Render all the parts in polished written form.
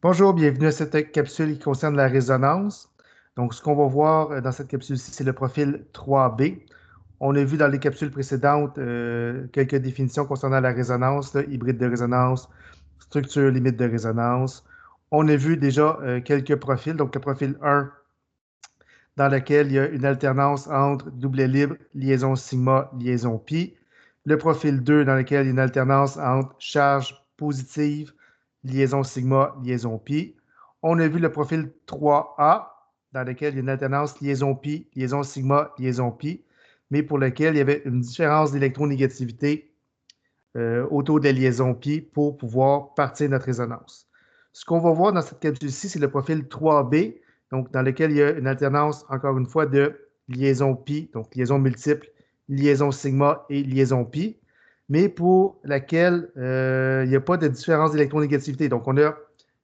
Bonjour, bienvenue à cette capsule qui concerne la résonance. Donc, ce qu'on va voir dans cette capsule-ci, c'est le profil 3B. On a vu dans les capsules précédentes quelques définitions concernant la résonance, là, hybride de résonance, structure limite de résonance. On a vu déjà quelques profils. Donc, le profil 1, dans lequel il y a une alternance entre doublet libre, liaison sigma, liaison pi. Le profil 2, dans lequel il y a une alternance entre charge positive, liaison sigma, liaison pi. On a vu le profil 3A, dans lequel il y a une alternance liaison pi, liaison sigma, liaison pi, mais pour lequel il y avait une différence d'électronégativité autour de la liaison pi pour pouvoir partir notre résonance. Ce qu'on va voir dans cette capsule-ci, c'est le profil 3B, donc dans lequel il y a une alternance, encore une fois, de liaison pi, donc liaison multiple, liaison sigma et liaison pi, mais pour laquelle il n'y a pas de différence d'électronégativité. Donc, on a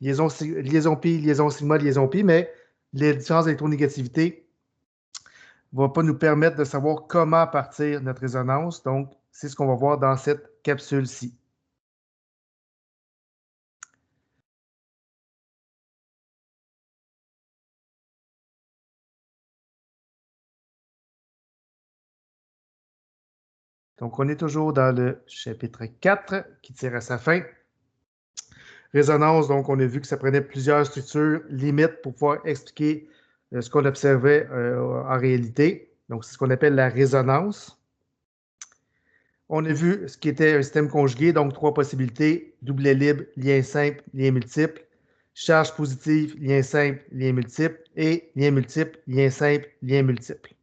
liaison pi, liaison sigma, liaison pi, mais les différences d'électronégativité ne vont pas nous permettre de savoir comment partir notre résonance. Donc, c'est ce qu'on va voir dans cette capsule-ci. Donc, on est toujours dans le chapitre 4 qui tire à sa fin. Résonance, donc on a vu que ça prenait plusieurs structures limites pour pouvoir expliquer ce qu'on observait en réalité. Donc, c'est ce qu'on appelle la résonance. On a vu ce qui était un système conjugué, donc trois possibilités, doublet libre, lien simple, lien multiple, charge positive, lien simple, lien multiple, et lien multiple, lien simple, lien multiple.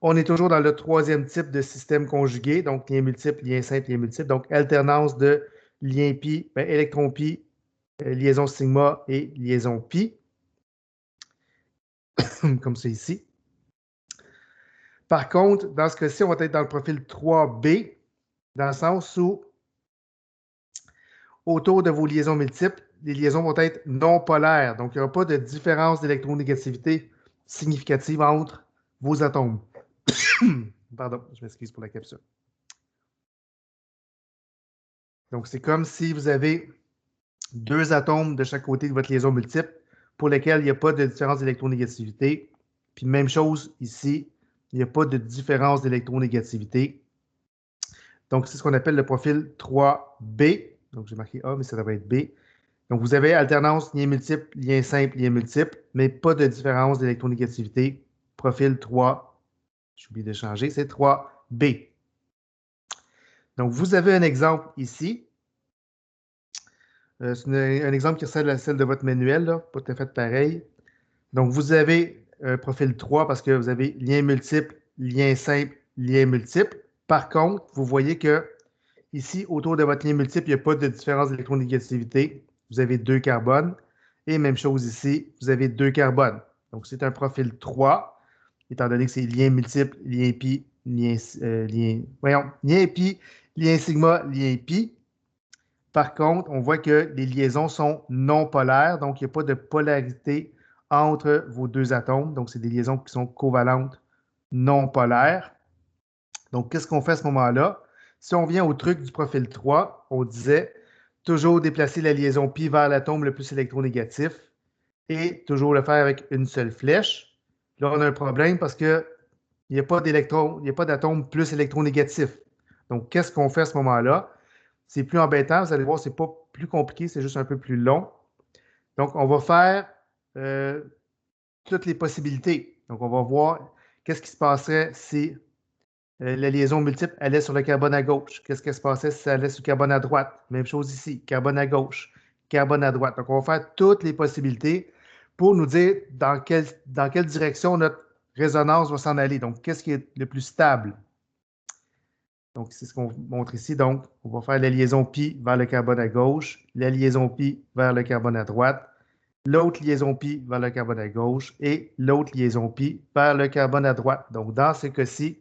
On est toujours dans le troisième type de système conjugué, donc lien multiple, lien simple, lien multiple. Donc, alternance de lien pi, électron pi, liaison sigma et liaison pi, comme c'est ici. Par contre, dans ce cas-ci, on va être dans le profil 3B, dans le sens où autour de vos liaisons multiples, les liaisons vont être non polaires. Donc, il n'y aura pas de différence d'électronégativité significative entre vos atomes. Pardon, je m'excuse pour la capsule. Donc, c'est comme si vous avez deux atomes de chaque côté de votre liaison multiple pour lesquels il n'y a pas de différence d'électronégativité. Puis même chose ici, il n'y a pas de différence d'électronégativité. Donc, c'est ce qu'on appelle le profil 3B. Donc, j'ai marqué A, mais ça devrait être B. Donc, vous avez alternance lien multiple, lien simple, lien multiple, mais pas de différence d'électronégativité. Profil 3, j'ai oublié de changer, c'est 3B. Donc, vous avez un exemple ici. C'est un exemple qui ressemble à celle de votre manuel, là, pas tout à fait pareil. Donc, vous avez un profil 3 parce que vous avez lien multiple, lien simple, lien multiple. Par contre, vous voyez que ici, autour de votre lien multiple, il n'y a pas de différence d'électronégativité. Vous avez deux carbones. Et même chose ici, vous avez deux carbones. Donc, c'est un profil 3, étant donné que c'est lien multiple, lien pi, lien pi, lien sigma, lien pi. Par contre, on voit que les liaisons sont non polaires, donc il n'y a pas de polarité entre vos deux atomes. Donc, c'est des liaisons qui sont covalentes non polaires. Donc, qu'est-ce qu'on fait à ce moment-là? Si on vient au truc du profil 3, on disait toujours déplacer la liaison pi vers l'atome le plus électronégatif et toujours le faire avec une seule flèche. Là, on a un problème parce qu'il n'y a pas d'électron, il n'y a pas d'atome plus électronégatif. Donc, qu'est-ce qu'on fait à ce moment-là? C'est plus embêtant, vous allez voir, c'est pas plus compliqué, c'est juste un peu plus long. Donc, on va faire toutes les possibilités. Donc, on va voir qu'est-ce qui se passerait si la liaison multiple allait sur le carbone à gauche. Qu'est-ce qui se passait si ça allait sur le carbone à droite? Même chose ici, carbone à gauche, carbone à droite. Donc, on va faire toutes les possibilités pour nous dire dans quelle direction notre résonance va s'en aller. Donc, qu'est-ce qui est le plus stable? Donc, c'est ce qu'on montre ici. Donc, on va faire la liaison pi vers le carbone à gauche, la liaison pi vers le carbone à droite, l'autre liaison pi vers le carbone à gauche et l'autre liaison pi vers le carbone à droite. Donc, dans ce cas-ci,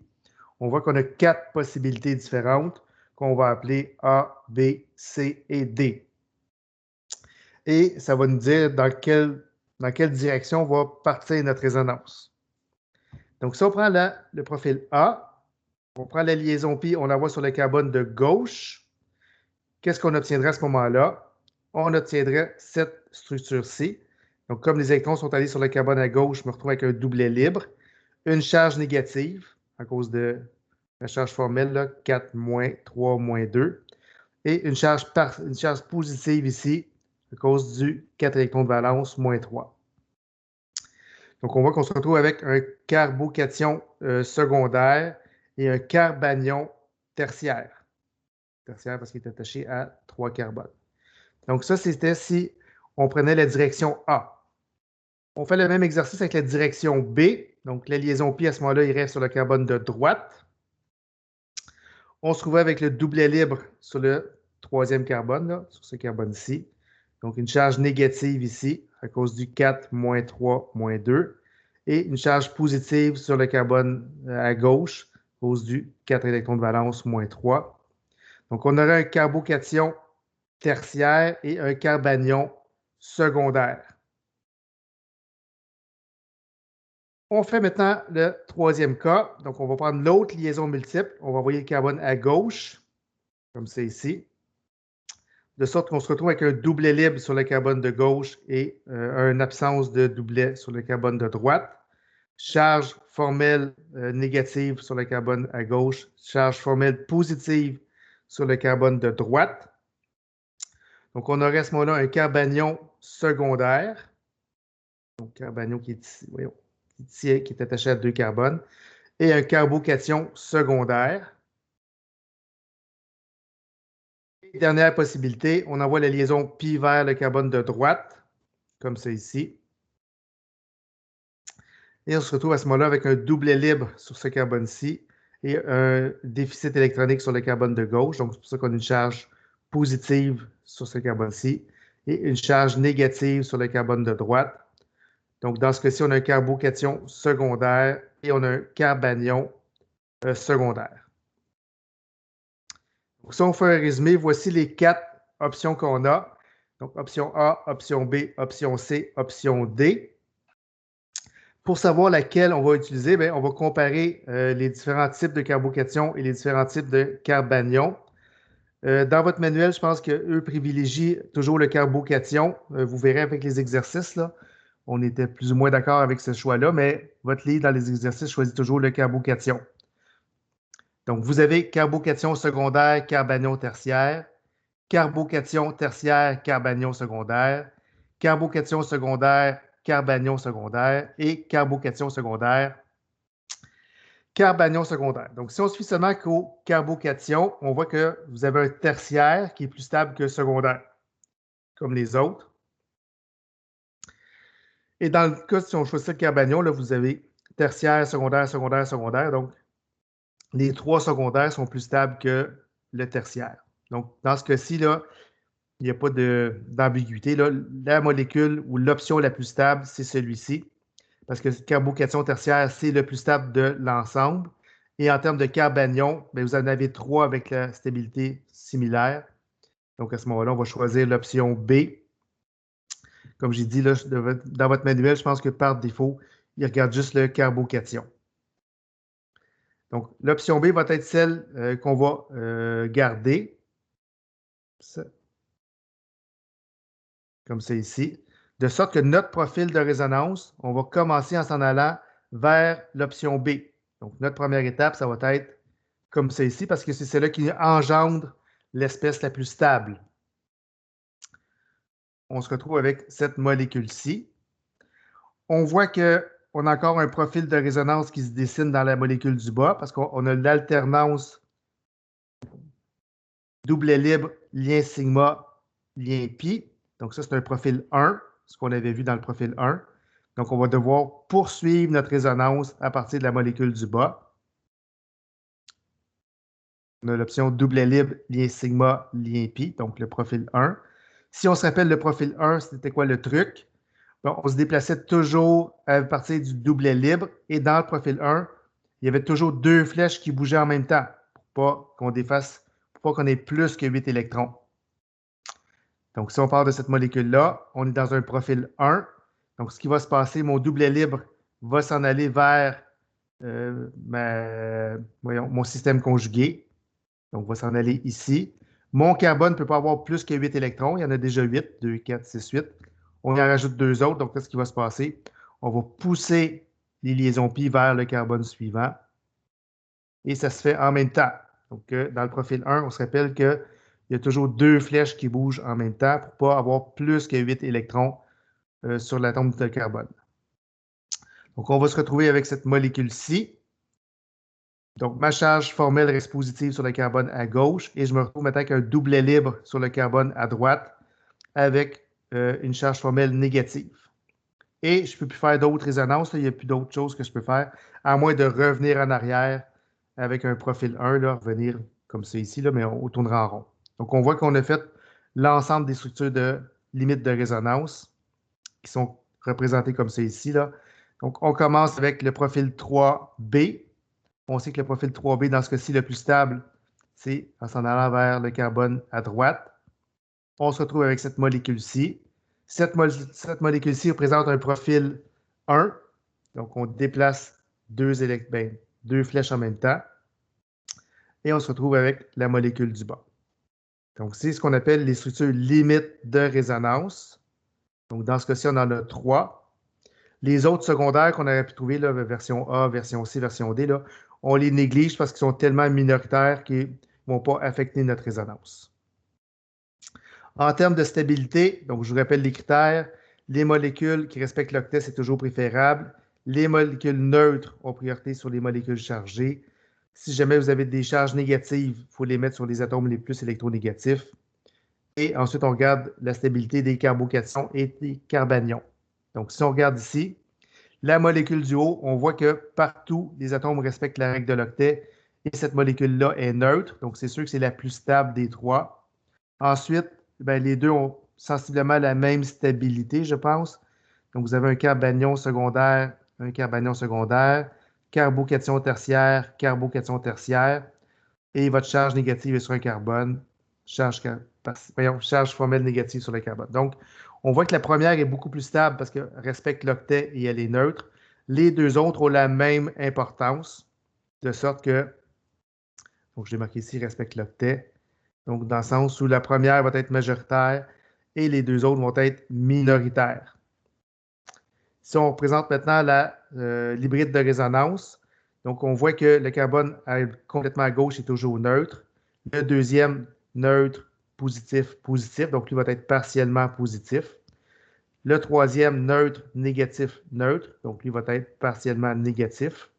on voit qu'on a quatre possibilités différentes qu'on va appeler A, B, C et D. Et ça va nous dire dans quelle direction va partir notre résonance. Donc, si on prend le profil A, on prend la liaison pi, on la voit sur le carbone de gauche. Qu'est-ce qu'on obtiendrait à ce moment-là? on obtiendrait cette structure-ci. Donc, comme les électrons sont allés sur le carbone à gauche, je me retrouve avec un doublet libre, une charge négative à cause de la charge formelle, là, 4 moins 3 moins 2, et une charge positive ici à cause du 4 électrons de valence moins 3. Donc, on voit qu'on se retrouve avec un carbocation secondaire et un carbanion tertiaire. Tertiaire parce qu'il est attaché à 3 carbones. Donc, ça, c'était si on prenait la direction A. On fait le même exercice avec la direction B. Donc, la liaison pi, à ce moment-là, il reste sur le carbone de droite. On se trouvait avec le doublet libre sur le troisième carbone, là, sur ce carbone-ci. Donc, une charge négative ici, à cause du 4 moins 3 moins 2. Et une charge positive sur le carbone à gauche, à cause du 4 électrons de valence moins 3. Donc, on aurait un carbocation tertiaire et un carbanion secondaire. On fait maintenant le troisième cas. Donc, on va prendre l'autre liaison multiple. On va envoyer le carbone à gauche, comme c'est ici, de sorte qu'on se retrouve avec un doublet libre sur le carbone de gauche et une absence de doublet sur le carbone de droite. Charge formelle négative sur le carbone à gauche, charge formelle positive sur le carbone de droite. Donc, on aurait à ce moment-là un carbanion secondaire. Donc, carbanion qui est ici, voyons, qui est attaché à 2 carbones, et un carbocation secondaire. Et dernière possibilité, on envoie la liaison pi vers le carbone de droite, comme c'est ici. Et on se retrouve à ce moment-là avec un doublet libre sur ce carbone-ci et un déficit électronique sur le carbone de gauche. Donc, c'est pour ça qu'on a une charge positive sur ce carbone-ci et une charge négative sur le carbone de droite. Donc, dans ce cas-ci, on a un carbocation secondaire et on a un carbanion secondaire. Donc, si on fait un résumé, voici les 4 options qu'on a. Donc, option A, option B, option C, option D. Pour savoir laquelle on va utiliser, bien, on va comparer les différents types de carbocations et les différents types de carbanions. Dans votre manuel, je pense qu'eux privilégient toujours le carbocation. Vous verrez avec les exercices, là, on était plus ou moins d'accord avec ce choix-là, mais votre livre, dans les exercices, choisit toujours le carbocation. Donc, vous avez carbocation secondaire, carbanion tertiaire, carbocation tertiaire, carbanion secondaire, carbocation secondaire, carbanion secondaire et carbocation secondaire, carbanion secondaire. Donc, si on se fie seulement qu'aux carbocations, on voit que vous avez un tertiaire qui est plus stable que secondaire, comme les autres. Et dans le cas, si on choisit le carbanion, là, vous avez tertiaire, secondaire, secondaire, secondaire. Donc, les 3 secondaires sont plus stables que le tertiaire. Donc, dans ce cas-ci, là, il n'y a pas d'ambiguïté. La molécule ou l'option la plus stable, c'est celui-ci. Parce que carbocation tertiaire, c'est le plus stable de l'ensemble. Et en termes de carbanion, bien, vous en avez 3 avec la stabilité similaire. Donc, à ce moment-là, on va choisir l'option B. Comme j'ai dit, là, dans votre manuel, je pense que par défaut, il regarde juste le carbocation. Donc, l'option B va être celle qu'on va garder. Ça. Comme c'est ici. De sorte que notre profil de résonance, on va commencer en s'en allant vers l'option B. Donc, notre première étape, ça va être comme c'est ici, parce que c'est celle-là qui engendre l'espèce la plus stable. On se retrouve avec cette molécule-ci. On voit qu'on a encore un profil de résonance qui se dessine dans la molécule du bas, parce qu'on a l'alternance doublet libre, lien sigma, lien pi. Donc, ça, c'est un profil 1, ce qu'on avait vu dans le profil 1. Donc, on va devoir poursuivre notre résonance à partir de la molécule du bas. On a l'option doublet libre, lien sigma, lien pi, donc le profil 1. Si on se rappelle le profil 1, c'était quoi le truc? Bon, on se déplaçait toujours à partir du doublet libre et dans le profil 1, il y avait toujours 2 flèches qui bougeaient en même temps pour pas qu'on défasse, pour pas qu'on ait plus que 8 électrons. Donc, si on part de cette molécule-là, on est dans un profil 1. Donc, ce qui va se passer, mon doublet libre va s'en aller vers mon système conjugué. Donc, va s'en aller ici. Mon carbone ne peut pas avoir plus que 8 électrons. Il y en a déjà 8, 2, 4, 6, 8. On en rajoute 2 autres. Donc, qu'est-ce qui va se passer? On va pousser les liaisons pi vers le carbone suivant. Et ça se fait en même temps. Donc, dans le profil 1, on se rappelle qu'il y a toujours 2 flèches qui bougent en même temps pour ne pas avoir plus que 8 électrons sur l'atome de carbone. Donc, on va se retrouver avec cette molécule-ci. Donc, ma charge formelle reste positive sur le carbone à gauche et je me retrouve maintenant avec un doublet libre sur le carbone à droite avec une charge formelle négative. Et je ne peux plus faire d'autres résonances. Là, il n'y a plus d'autres choses que je peux faire, à moins de revenir en arrière avec un profil 1, là, revenir comme c'est ici, là, mais on tournera en rond. Donc, on voit qu'on a fait l'ensemble des structures de limite de résonance qui sont représentées comme c'est ici, là. Donc, on commence avec le profil 3B. On sait que le profil 3B, dans ce cas-ci, le plus stable, c'est en s'en allant vers le carbone à droite. On se retrouve avec cette molécule-ci. Cette molécule-ci représente un profil 1. Donc, on déplace deux flèches en même temps. Et on se retrouve avec la molécule du bas. Donc, c'est ce qu'on appelle les structures limites de résonance. Donc, dans ce cas-ci, on en a 3. Les autres secondaires qu'on aurait pu trouver, là, version A, version C, version D, là, on les néglige parce qu'ils sont tellement minoritaires qu'ils ne vont pas affecter notre résonance. En termes de stabilité, donc je vous rappelle les critères, les molécules qui respectent l'octet, c'est toujours préférable. Les molécules neutres ont priorité sur les molécules chargées. Si jamais vous avez des charges négatives, il faut les mettre sur les atomes les plus électronégatifs. Et ensuite, on regarde la stabilité des carbocations et des carbanions. Donc, si on regarde ici, la molécule du haut, on voit que partout, les atomes respectent la règle de l'octet et cette molécule-là est neutre. Donc, c'est sûr que c'est la plus stable des 3. Ensuite, ben, les deux ont sensiblement la même stabilité, je pense. Donc, vous avez un carbanion secondaire, carbocation tertiaire, et votre charge négative est sur un carbone, charge formelle négative sur le carbone. Donc, on voit que la première est beaucoup plus stable parce qu'elle respecte l'octet et elle est neutre. Les deux autres ont la même importance, de sorte que, donc je l'ai marqué ici, respecte l'octet. Donc, dans le sens où la première va être majoritaire et les deux autres vont être minoritaires. Si on représente maintenant l'hybride de résonance, donc on voit que le carbone complètement à gauche est toujours neutre. Le deuxième, neutre, positif, positif, donc lui va être partiellement positif. Le troisième, neutre, négatif, neutre, donc lui va être partiellement négatif.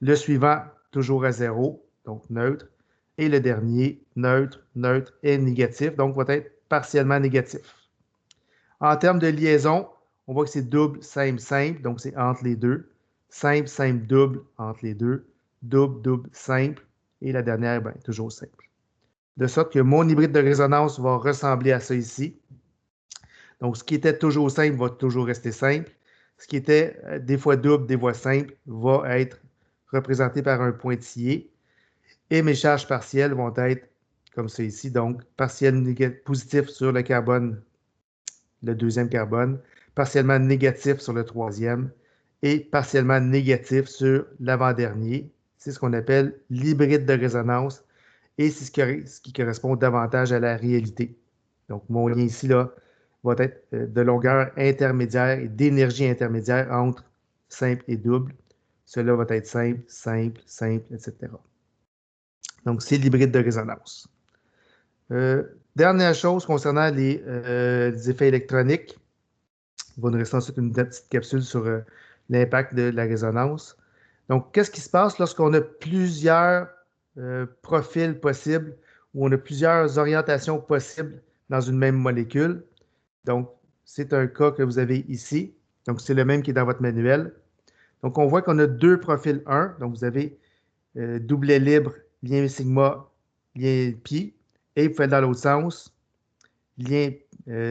Le suivant, toujours à 0, donc neutre. Et le dernier, neutre, neutre et négatif, donc va être partiellement négatif. En termes de liaison, on voit que c'est double, simple, simple, donc c'est entre les deux. Simple, simple, double, entre les deux. Double, double, simple. Et la dernière, ben, toujours simple. De sorte que mon hybride de résonance va ressembler à ça ici. Donc, ce qui était toujours simple va toujours rester simple. Ce qui était des fois double, des fois simple, va être représenté par un pointillé. Et mes charges partielles vont être comme ça ici. Donc, partiel positif sur le carbone, le deuxième carbone, partiellement négatif sur le troisième et partiellement négatif sur l'avant-dernier. C'est ce qu'on appelle l'hybride de résonance et c'est ce qui correspond davantage à la réalité. Donc, mon lien ici là, va être de longueur intermédiaire et d'énergie intermédiaire entre simple et double. Cela va être simple, simple, simple, etc. Donc, c'est l'hybride de résonance. Dernière chose concernant les effets électroniques. Il va nous rester ensuite une petite capsule sur l'impact de la résonance. Donc, qu'est-ce qui se passe lorsqu'on a plusieurs profils possibles ou on a plusieurs orientations possibles dans une même molécule? Donc, c'est un cas que vous avez ici. Donc, c'est le même qui est dans votre manuel. Donc, on voit qu'on a deux profils 1. Donc, vous avez doublet libre, lien sigma, lien pi. Et vous faites dans l'autre sens, lien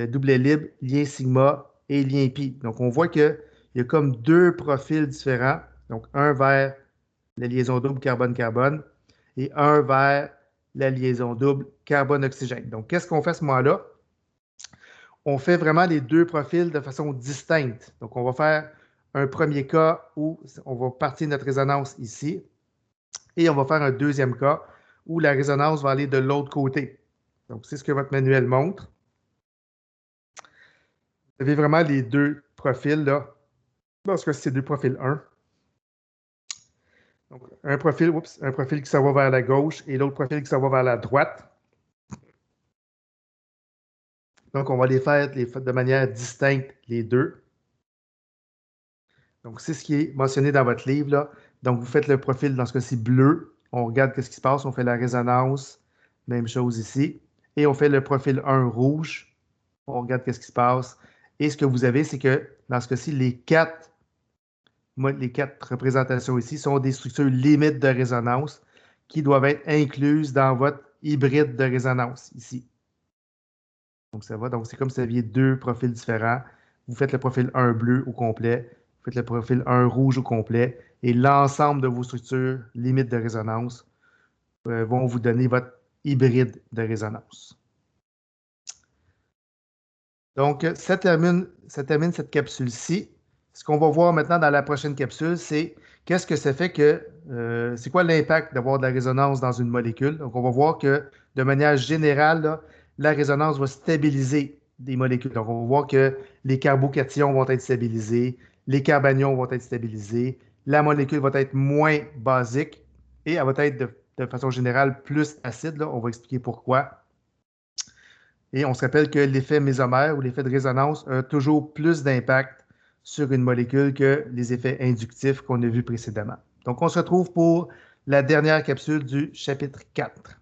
doublet libre, lien sigma et lien pi. Donc, on voit qu'il y a comme deux profils différents. Donc, un vers la liaison double carbone-carbone et un vers la liaison double carbone-oxygène. Donc, qu'est-ce qu'on fait à ce moment-là? On fait vraiment les deux profils de façon distincte. Donc, on va faire un premier cas où on va partir notre résonance ici et on va faire un deuxième cas où la résonance va aller de l'autre côté. Donc, c'est ce que votre manuel montre. Vous avez vraiment les deux profils, là. Dans ce cas, c'est deux profils 1. Donc, un profil qui s'en va vers la gauche et l'autre profil qui s'en va vers la droite. Donc, on va les faire de manière distincte, les deux. Donc, c'est ce qui est mentionné dans votre livre, là. Donc, vous faites le profil, dans ce cas-ci, bleu. On regarde ce qui se passe. On fait la résonance. Même chose ici. Et on fait le profil 1 rouge. On regarde ce qui se passe. Et ce que vous avez, c'est que, dans ce cas-ci, les quatre représentations ici sont des structures limites de résonance qui doivent être incluses dans votre hybride de résonance ici. Donc, ça va. Donc, c'est comme si vous aviez deux profils différents. Vous faites le profil 1 bleu au complet, vous faites le profil 1 rouge au complet, et l'ensemble de vos structures limites de résonance vont vous donner votre hybride de résonance. Donc, ça termine cette capsule-ci. Ce qu'on va voir maintenant dans la prochaine capsule, c'est qu'est-ce que ça fait que, c'est quoi l'impact d'avoir de la résonance dans une molécule. Donc, on va voir que de manière générale, là, la résonance va stabiliser des molécules. Donc, on va voir que les carbocations vont être stabilisés, les carbanions vont être stabilisés, la molécule va être moins basique et elle va être de façon générale plus acide. Là. On va expliquer pourquoi. Et on se rappelle que l'effet mésomère ou l'effet de résonance a toujours plus d'impact sur une molécule que les effets inductifs qu'on a vus précédemment. Donc, on se retrouve pour la dernière capsule du chapitre 4.